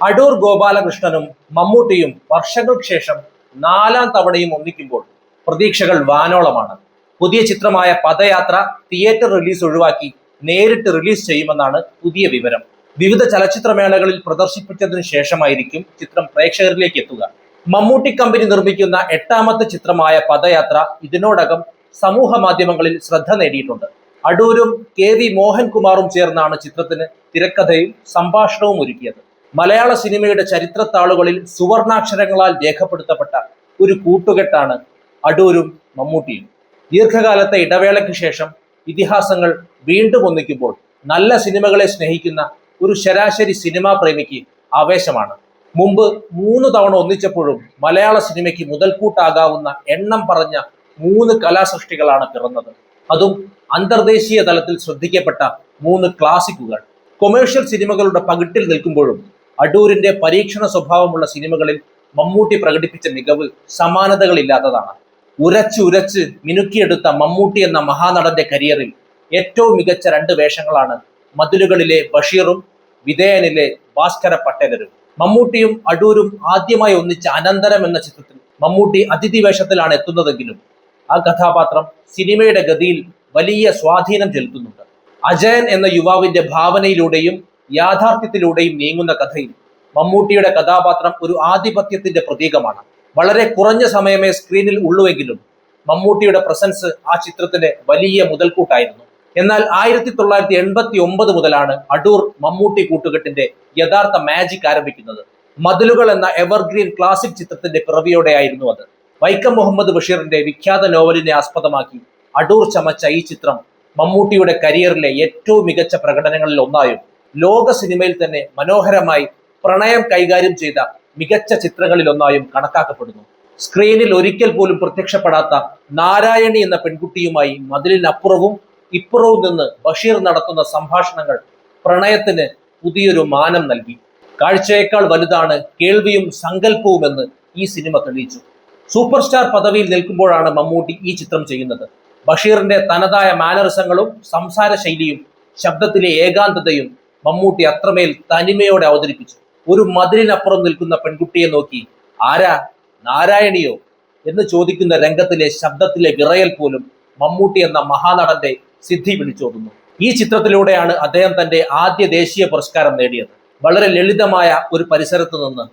അടൂർ ഗോപാലകൃഷ്ണനും മമ്മൂട്ടിയും വർഷങ്ങൾക്ക് ശേഷം നാലാം തവണയും ഒന്നിക്കുമ്പോൾ പ്രതീക്ഷകൾ വാനോളമാണ്. പുതിയ ചിത്രമായ പദയാത്ര തിയേറ്റർ റിലീസ് ഒഴിവാക്കി നേരിട്ട് റിലീസ് ചെയ്യുമെന്നാണ് പുതിയ വിവരം. വിവിധ ചലച്ചിത്രമേളകളിൽ പ്രദർശിപ്പിച്ചതിനു ശേഷമായിരിക്കും ചിത്രം പ്രേക്ഷകരിലേക്ക് എത്തുക. മമ്മൂട്ടി കമ്പനി നിർമ്മിക്കുന്ന 8ാമത്തെ ചിത്രമായ പദയാത്ര ഇതിനോടകം സമൂഹ മാധ്യമങ്ങളിൽ ശ്രദ്ധ നേടിയിട്ടുണ്ട്. അടൂരും KV മോഹൻകുമാറും ചേർന്നാണ് ചിത്രത്തിന് തിരക്കഥയും സംഭാഷണവും ഒരുക്കിയത്. മലയാള സിനിമയുടെ ചരിത്രത്താളുകളിൽ സുവർണാക്ഷരങ്ങളാൽ രേഖപ്പെടുത്തപ്പെട്ട ഒരു കൂട്ടുകെട്ടാണ് അടൂരും മമ്മൂട്ടിയും. ദീർഘകാലത്തെ ഇടവേളയ്ക്ക് ശേഷം ഇതിഹാസങ്ങൾ വീണ്ടും ഒന്നിക്കുമ്പോൾ നല്ല സിനിമകളെ സ്നേഹിക്കുന്ന ഒരു ശരാശരി സിനിമാ പ്രേമിക്ക് ആവേശമാണ്. മുമ്പ് 3 തവണ ഒന്നിച്ചപ്പോഴും മലയാള സിനിമയ്ക്ക് മുതൽക്കൂട്ടാകാവുന്ന എണ്ണം പറഞ്ഞ 3 കലാസൃഷ്ടികളാണ് പിറന്നത്. അതും അന്തർദേശീയ തലത്തിൽ ശ്രദ്ധിക്കപ്പെട്ട 3 ക്ലാസിക്കുകൾ. കൊമേഴ്ഷ്യൽ സിനിമകളുടെ പകിട്ടിൽ നിൽക്കുമ്പോഴും അടൂരിന്റെ പരീക്ഷണ സ്വഭാവമുള്ള സിനിമകളിൽ മമ്മൂട്ടി പ്രകടിപ്പിച്ച മികവ് സമാനതകളില്ലാത്തതാണ്. ഉരച്ച് മിനുക്കിയെടുത്ത മമ്മൂട്ടി എന്ന മഹാനടന്റെ കരിയറിൽ ഏറ്റവും മികച്ച 2 വേഷങ്ങളാണ് മതിലുകളിലെ ബഷീറും വിധേയനിലെ ഭാസ്കര പട്ടേലരും. മമ്മൂട്ടിയും അടൂരും ആദ്യമായി ഒന്നിച്ച അനന്തരം എന്ന ചിത്രത്തിൽ മമ്മൂട്ടി അതിഥി വേഷത്തിലാണ് എത്തുന്നതെങ്കിലും ആ കഥാപാത്രം സിനിമയുടെ ഗതിയിൽ വലിയ സ്വാധീനം ചെലുത്തുന്നുണ്ട്. അജയൻ എന്ന യുവാവിന്റെ ഭാവനയിലൂടെയും യാഥാർത്ഥ്യത്തിലൂടെയും നീങ്ങുന്ന കഥയിൽ മമ്മൂട്ടിയുടെ കഥാപാത്രം ഒരു ആധിപത്യത്തിന്റെ പ്രതീകമാണ്. വളരെ കുറഞ്ഞ സമയമേ സ്ക്രീനിൽ ഉള്ളുവെങ്കിലും മമ്മൂട്ടിയുടെ പ്രസൻസ് ആ ചിത്രത്തിന് വലിയ മുതൽക്കൂട്ടായിരുന്നു. എന്നാൽ 1989 മുതലാണ് അടൂർ മമ്മൂട്ടി കൂട്ടുകെട്ടിന്റെ യഥാർത്ഥ മാജിക് ആരംഭിക്കുന്നത്. മതിലുകൾ എന്ന എവർഗ്രീൻ ക്ലാസിക് ചിത്രത്തിന്റെ പിറവിയോടെയായിരുന്നു അത്. വൈക്കം മുഹമ്മദ് ബഷീറിന്റെ വിഖ്യാത നോവലിനെ ആസ്പദമാക്കി അടൂർ ചമച്ച ഈ ചിത്രം മമ്മൂട്ടിയുടെ കരിയറിലെ ഏറ്റവും മികച്ച പ്രകടനങ്ങളിൽ ഒന്നായും ലോക സിനിമയിൽ തന്നെ മനോഹരമായി പ്രണയം കൈകാര്യം ചെയ്ത മികച്ച ചിത്രങ്ങളിൽ ഒന്നായും കണക്കാക്കപ്പെടുന്നു. സ്ക്രീനിൽ ഒരിക്കൽ പോലും പ്രത്യക്ഷപ്പെടാത്ത നാരായണി എന്ന പെൺകുട്ടിയുമായി മതിലിനപ്പുറവും ഇപ്പുറവും നിന്ന് ബഷീർ നടത്തുന്ന സംഭാഷണങ്ങൾ പ്രണയത്തിന് പുതിയൊരു മാനം നൽകി. കാഴ്ചയേക്കാൾ വലുതാണ് കേൾവിയും സങ്കല്പവുമെന്ന് ഈ സിനിമ തെളിയിച്ചു. സൂപ്പർ സ്റ്റാർ പദവിയിൽ നിൽക്കുമ്പോഴാണ് മമ്മൂട്ടി ഈ ചിത്രം ചെയ്യുന്നത്. ബഷീറിന്റെ തനതായ മാനറിസങ്ങളും സംസാര ശൈലിയും ശബ്ദത്തിലെ ഏകാന്തതയും മമ്മൂട്ടി അത്രമേൽ തനിമയോടെ അവതരിപ്പിച്ചു. ഒരു മതിലിനപ്പുറം നിൽക്കുന്ന പെൺകുട്ടിയെ നോക്കി ആരാ, നാരായണിയോ എന്ന് ചോദിക്കുന്ന രംഗത്തിലെ ശബ്ദത്തിലെ വിറയൽ പോലും മമ്മൂട്ടി എന്ന മഹാനടന്റെ സിദ്ധി വിളിച്ചോതുന്നു. ഈ ചിത്രത്തിലൂടെയാണ് അദ്ദേഹം തന്റെ ആദ്യ ദേശീയ പുരസ്കാരം നേടിയത്. വളരെ ലളിതമായ ഒരു പരിസരത്ത് നിന്ന്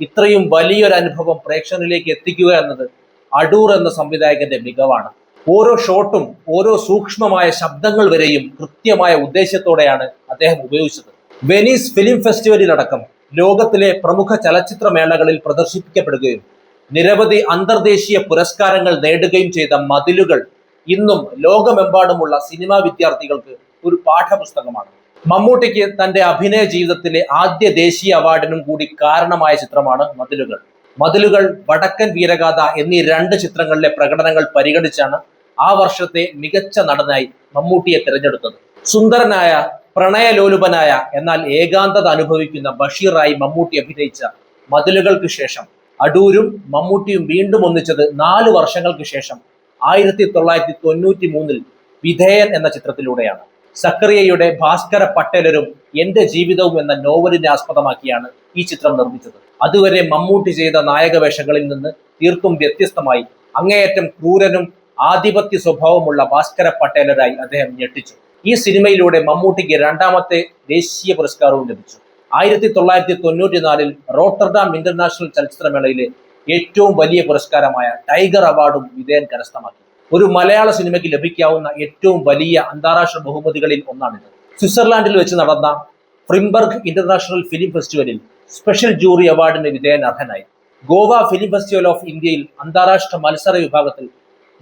ഇത്രയും വലിയൊരു അനുഭവം പ്രേക്ഷകരിലേക്ക് എത്തിക്കുക എന്നത് അടൂർ എന്ന സംവിധായകന്റെ മികവാണ്. ഓരോ ഷോട്ടും ഓരോ സൂക്ഷ്മമായ ശബ്ദങ്ങൾ വരെയും കൃത്യമായ ഉദ്ദേശത്തോടെയാണ് അദ്ദേഹം ഉപയോഗിച്ചത്. വെനീസ് ഫിലിം ഫെസ്റ്റിവലിലടക്കം ലോകത്തിലെ പ്രമുഖ ചലച്ചിത്ര മേളകളിൽ പ്രദർശിപ്പിക്കപ്പെടുകയും നിരവധി അന്തർദേശീയ പുരസ്കാരങ്ങൾ നേടുകയും ചെയ്ത മതിലുകൾ ഇന്നും ലോകമെമ്പാടുമുള്ള സിനിമാ വിദ്യാർത്ഥികൾക്ക് ഒരു പാഠപുസ്തകമാണ്. മമ്മൂട്ടിക്ക് തന്റെ അഭിനയ ജീവിതത്തിലെ ആദ്യ ദേശീയ അവാർഡിനും കൂടി കാരണമായ ചിത്രമാണ് മതിലുകൾ. മതിലുകൾ, വടക്കൻ വീരഗാഥ എന്നീ 2 ചിത്രങ്ങളിലെ പ്രകടനങ്ങൾ പരിഗണിച്ചാണ് ആ വർഷത്തെ മികച്ച നടനായി മമ്മൂട്ടിയെ തിരഞ്ഞെടുത്തത്. സുന്ദരനായ, പ്രണയലോലുപനായ, എന്നാൽ ഏകാന്തത അനുഭവിക്കുന്ന ബഷീറായി മമ്മൂട്ടി അഭിനയിച്ച മതിലുകൾക്ക് ശേഷം അടൂരും മമ്മൂട്ടിയും വീണ്ടും ഒന്നിച്ചത് 4 വർഷങ്ങൾക്ക് ശേഷം 1993 വിധേയൻ എന്ന ചിത്രത്തിലൂടെയാണ്. സക്കറിയയുടെ ഭാസ്കര പട്ടേലരും എന്റെ ജീവിതവും എന്ന നോവലിനെ ആസ്പദമാക്കിയാണ് ഈ ചിത്രം നിർമ്മിച്ചത്. അതുവരെ മമ്മൂട്ടി ചെയ്ത നായക വേഷങ്ങളിൽ നിന്ന് തീർത്തും വ്യത്യസ്തമായി അങ്ങേയറ്റം ക്രൂരനും ആധിപത്യ സ്വഭാവമുള്ള ഭാസ്കര പട്ടേലരായി അദ്ദേഹം ഞെട്ടിച്ചു. ഈ സിനിമയിലൂടെ മമ്മൂട്ടിക്ക് 2ാമത്തെ ദേശീയ പുരസ്കാരവും ലഭിച്ചു. 1994 റോട്ടർഡാം ഇന്റർനാഷണൽ ചലച്ചിത്രമേളയിലെ ഏറ്റവും വലിയ പുരസ്കാരമായ ടൈഗർ അവാർഡും വിധേയൻ കരസ്ഥമാക്കി. ഒരു മലയാള സിനിമയ്ക്ക് ലഭിക്കാവുന്ന ഏറ്റവും വലിയ അന്താരാഷ്ട്ര ബഹുമതികളിൽ ഒന്നാണിത്. സ്വിറ്റ്സർലാൻഡിൽ വെച്ച് നടന്ന ഫ്രിംബർഗ് ഇന്റർനാഷണൽ ഫിലിം ഫെസ്റ്റിവലിൽ സ്പെഷ്യൽ ജൂറി അവാർഡിന് വിധേയൻ അർഹനായി. ഗോവ ഫിലിം ഫെസ്റ്റിവൽ ഓഫ് ഇന്ത്യയിൽ അന്താരാഷ്ട്ര മത്സര വിഭാഗത്തിൽ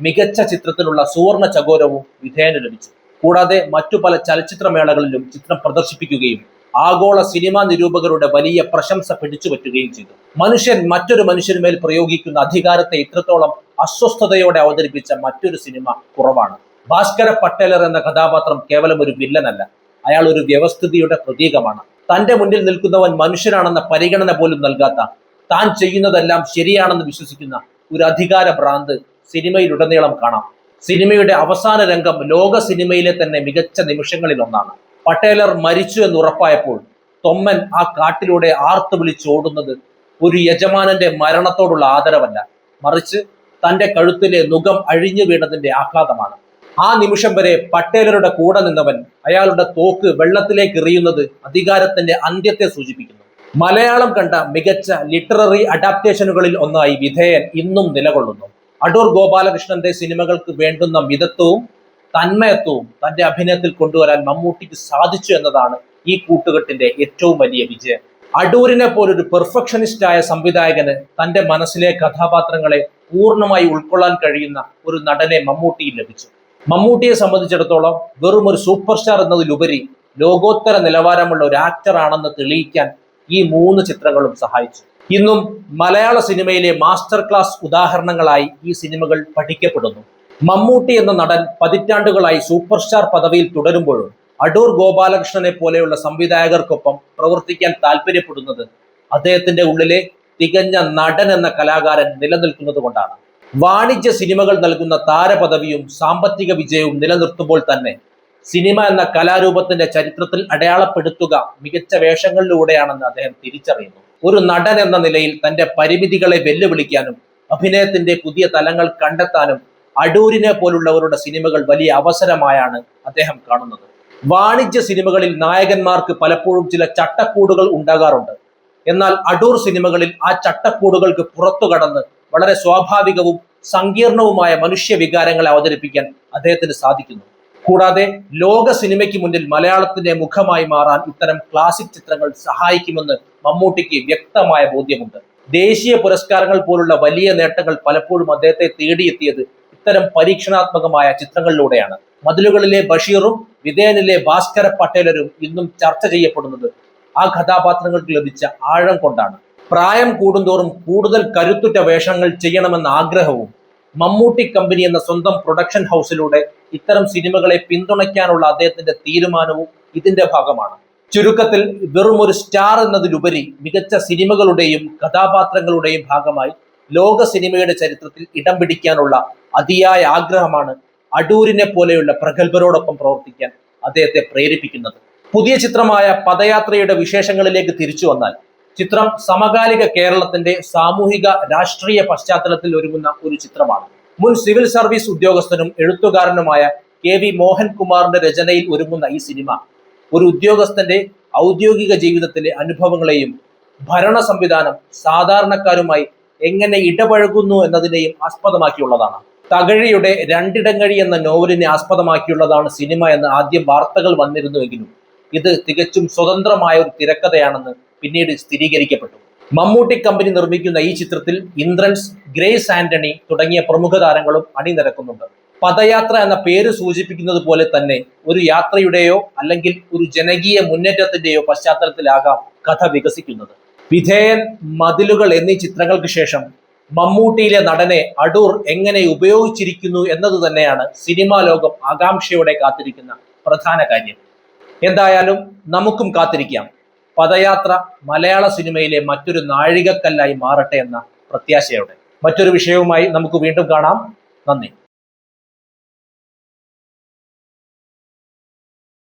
മികച്ച ചിത്രത്തിനുള്ള സുവർണ ചകോരവും വിധേയന് ലഭിച്ചു. കൂടാതെ മറ്റു പല ചലച്ചിത്രമേളകളിലും ചിത്രം പ്രദർശിപ്പിക്കുകയും ആഗോള സിനിമാ നിരൂപകരുടെ വലിയ പ്രശംസ പിടിച്ചുപറ്റുകയും ചെയ്തു. മനുഷ്യൻ മറ്റൊരു മനുഷ്യനുമേൽ പ്രയോഗിക്കുന്ന അധികാരത്തെ ഇത്രത്തോളം അസ്വസ്ഥതയോടെ അവതരിപ്പിച്ച മറ്റൊരു സിനിമ കുറവാണ്. ഭാസ്കര പട്ടേലർ എന്ന കഥാപാത്രം കേവലം ഒരു വില്ലനല്ല, അയാൾ ഒരു വ്യവസ്ഥിതിയുടെ പ്രതീകമാണ്. തന്റെ മുന്നിൽ നിൽക്കുന്നവൻ മനുഷ്യനാണെന്ന പരിഗണന പോലും നൽകാത്ത, താൻ ചെയ്യുന്നതെല്ലാം ശരിയാണെന്ന് വിശ്വസിക്കുന്ന ഒരു അധികാര ഭ്രാന്ത് സിനിമയിലുടനീളം കാണാം. സിനിമയുടെ അവസാന രംഗം ലോക സിനിമയിലെ തന്നെ മികച്ച നിമിഷങ്ങളിൽ ഒന്നാണ്. പട്ടേലർ മരിച്ചു എന്ന് ഉറപ്പായപ്പോൾ തൊമ്മൻ ആ കാട്ടിലൂടെ ആർത്തു വിളിച്ചോടുന്നത് ഒരു യജമാനന്റെ മരണത്തോടുള്ള ആദരവല്ല, മറിച്ച് തന്റെ കഴുത്തിലെ നുകം അഴിഞ്ഞു വീണതിന്റെ ആഹ്ലാദമാണ്. ആ നിമിഷം വരെ പട്ടേലരുടെ കൂടെ നിന്നവൻ അയാളുടെ തോക്ക് വെള്ളത്തിലേക്ക് എറിയുന്നത് അധികാരത്തിന്റെ അന്ത്യത്തെ സൂചിപ്പിക്കുന്നു. മലയാളം കണ്ട മികച്ച ലിറ്റററി അഡാപ്റ്റേഷനുകളിൽ ഒന്നായി വിധേയൻ ഇന്നും നിലകൊള്ളുന്നു. അടൂർ ഗോപാലകൃഷ്ണന്റെ സിനിമകൾക്ക് വേണ്ടുന്ന മിതത്വവും തന്മയത്വവും തന്റെ അഭിനയത്തിൽ കൊണ്ടുവരാൻ മമ്മൂട്ടിക്ക് സാധിച്ചു എന്നതാണ് ഈ കൂട്ടുകെട്ടിന്റെ ഏറ്റവും വലിയ വിജയം. അടൂരിനെ പോലൊരു പെർഫെക്ഷനിസ്റ്റായ സംവിധായകന് തന്റെ മനസ്സിലെ കഥാപാത്രങ്ങളെ പൂർണ്ണമായി ഉൾക്കൊള്ളാൻ കഴിയുന്ന ഒരു നടനെ മമ്മൂട്ടിയിൽ ലഭിച്ചു. മമ്മൂട്ടിയെ സംബന്ധിച്ചിടത്തോളം വെറും ഒരു സൂപ്പർ സ്റ്റാർ എന്നതിലുപരി ലോകോത്തര നിലവാരമുള്ള ഒരു ആക്ടർ ആണെന്ന് തെളിയിക്കാൻ ഈ 3 ചിത്രങ്ങളും സഹായിച്ചു. ഇന്നും മലയാള സിനിമയിലെ മാസ്റ്റർ ക്ലാസ് ഉദാഹരണങ്ങളായി ഈ സിനിമകൾ പഠിക്കപ്പെടുന്നു. മമ്മൂട്ടി എന്ന നടൻ പതിറ്റാണ്ടുകളായി സൂപ്പർ സ്റ്റാർ പദവിയിൽ തുടരുമ്പോഴും അടൂർ ഗോപാലകൃഷ്ണനെ പോലെയുള്ള സംവിധായകർക്കൊപ്പം പ്രവർത്തിക്കാൻ താല്പര്യപ്പെടുന്നത് അദ്ദേഹത്തിന്റെ ഉള്ളിലെ തികഞ്ഞ നടൻ എന്ന കലാകാരൻ നിലനിൽക്കുന്നത് കൊണ്ടാണ്. വാണിജ്യ സിനിമകൾ നൽകുന്ന താരപദവിയും സാമ്പത്തിക വിജയവും നിലനിർത്തുമ്പോൾ തന്നെ സിനിമ എന്ന കലാരൂപത്തിന്റെ ചരിത്രത്തിൽ അടയാളപ്പെടുത്തുക മികച്ച വേഷങ്ങളിലൂടെയാണെന്ന് അദ്ദേഹം തിരിച്ചറിയുന്നു. ഒരു നടൻ എന്ന നിലയിൽ തന്റെ പരിമിതികളെ വെല്ലുവിളിക്കാനും അഭിനയത്തിന്റെ പുതിയ തലങ്ങൾ കണ്ടെത്താനും അടൂരിനെ പോലുള്ളവരുടെ സിനിമകൾ വലിയ അവസരമായാണ് അദ്ദേഹം കാണുന്നത്. വാണിജ്യ സിനിമകളിൽ നായകന്മാർക്ക് പലപ്പോഴും ചില ചട്ടക്കൂടുകൾ ഉണ്ടാകാറുണ്ട്. എന്നാൽ അടൂർ സിനിമകളിൽ ആ ചട്ടക്കൂടുകൾക്ക് പുറത്തു കടന്ന് വളരെ സ്വാഭാവികവും സങ്കീർണവുമായ മനുഷ്യ വികാരങ്ങളെ അവതരിപ്പിക്കാൻ അദ്ദേഹത്തിന് സാധിക്കുന്നു. കൂടാതെ ലോക സിനിമയ്ക്ക് മുന്നിൽ മലയാളത്തിന്റെ മുഖമായി മാറാൻ ഇത്തരം ക്ലാസിക് ചിത്രങ്ങൾ സഹായിക്കുമെന്ന് മമ്മൂട്ടിക്ക് വ്യക്തമായ ബോധ്യമുണ്ട്. ദേശീയ പുരസ്കാരങ്ങൾ പോലുള്ള വലിയ നേട്ടങ്ങൾ പലപ്പോഴും അദ്ദേഹത്തെ തേടിയെത്തിയത് ഇത്തരം പരീക്ഷണാത്മകമായ ചിത്രങ്ങളിലൂടെയാണ്. മതിലുകളിലെ ബഷീറും വിധേയനിലെ ഭാസ്കര പട്ടേലരും ഇന്നും ചർച്ച ചെയ്യപ്പെടുന്നത് ആ കഥാപാത്രങ്ങൾക്ക് ലഭിച്ച ആഴം കൊണ്ടാണ്. പ്രായം കൂടുന്തോറും കൂടുതൽ കരുത്തുറ്റ വേഷങ്ങൾ ചെയ്യണമെന്ന ആഗ്രഹവും മമ്മൂട്ടി കമ്പനി എന്ന സ്വന്തം പ്രൊഡക്ഷൻ ഹൗസിലൂടെ ഇത്തരം സിനിമകളെ പിന്തുണയ്ക്കാനുള്ള അദ്ദേഹത്തിന്റെ തീരുമാനവും ഇതിന്റെ ഭാഗമാണ്. ചുരുക്കത്തിൽ വെറും ഒരു സ്റ്റാർ എന്നതിലുപരി മികച്ച സിനിമകളുടെയും കഥാപാത്രങ്ങളുടെയും ഭാഗമായി ലോക സിനിമയുടെ ചരിത്രത്തിൽ ഇടം പിടിക്കാനുള്ള അതിയായ ആഗ്രഹമാണ് അടൂരിനെ പോലെയുള്ള പ്രഗത്ഭരോടൊപ്പം പ്രവർത്തിക്കാൻ അദ്ദേഹത്തെ പ്രേരിപ്പിക്കുന്നത്. പുതിയ ചിത്രമായ പദയാത്രയുടെ വിശേഷങ്ങളിലേക്ക് തിരിച്ചു വന്നാൽ, ചിത്രം സമകാലിക കേരളത്തിന്റെ സാമൂഹിക രാഷ്ട്രീയ പശ്ചാത്തലത്തിൽ ഒരുങ്ങുന്ന ഒരു ചിത്രമാണ്. മുൻ സിവിൽ സർവീസ് ഉദ്യോഗസ്ഥനും എഴുത്തുകാരനുമായ KV മോഹൻകുമാറിന്റെ രചനയിൽ ഒരുങ്ങുന്ന ഈ സിനിമ ഒരു ഉദ്യോഗസ്ഥന്റെ ഔദ്യോഗിക ജീവിതത്തിലെ അനുഭവങ്ങളെയും ഭരണ സംവിധാനം സാധാരണക്കാരുമായി എങ്ങനെ ഇടപഴകുന്നു എന്നതിനെയും ആസ്പദമാക്കിയുള്ളതാണ്. തകഴിയുടെ രണ്ടിടങ്ങഴി എന്ന നോവലിനെ ആസ്പദമാക്കിയുള്ളതാണ് സിനിമ എന്ന് ആദ്യം വാർത്തകൾ വന്നിരുന്നുവെങ്കിലും ഇത് തികച്ചും സ്വതന്ത്രമായ ഒരു തിരക്കഥയാണെന്ന് പിന്നീട് സ്ഥിരീകരിക്കപ്പെട്ടു. മമ്മൂട്ടി കമ്പനി നിർമ്മിക്കുന്ന ഈ ചിത്രത്തിൽ ഇന്ദ്രൻസ്, ഗ്രേസ് ആന്റണി തുടങ്ങിയ പ്രമുഖ താരങ്ങളും അണിനിരക്കുന്നുണ്ട്. പദയാത്ര എന്ന പേര് സൂചിപ്പിക്കുന്നത് പോലെ തന്നെ ഒരു യാത്രയുടെയോ അല്ലെങ്കിൽ ഒരു ജനകീയ മുന്നേറ്റത്തിന്റെയോ പശ്ചാത്തലത്തിലാകാം കഥ വികസിക്കുന്നത്. വിധേയൻ, മതിലുകൾ എന്നീ ചിത്രങ്ങൾക്ക് ശേഷം മമ്മൂട്ടിയിലെ നടനെ അടൂർ എങ്ങനെ ഉപയോഗിച്ചിരിക്കുന്നു എന്നത് തന്നെയാണ് സിനിമാ ലോകം ആകാംക്ഷയോടെ കാത്തിരിക്കുന്ന പ്രധാന കാര്യം. എന്തായാലും നമുക്കും കാത്തിരിക്കാം. പദയാത്ര മലയാള സിനിമയിലെ മറ്റൊരു നാഴികക്കല്ലായി മാറട്ടെ എന്ന പ്രത്യാശയോടെ. മറ്റൊരു വിഷയവുമായി നമുക്ക് വീണ്ടും കാണാം. നന്ദി.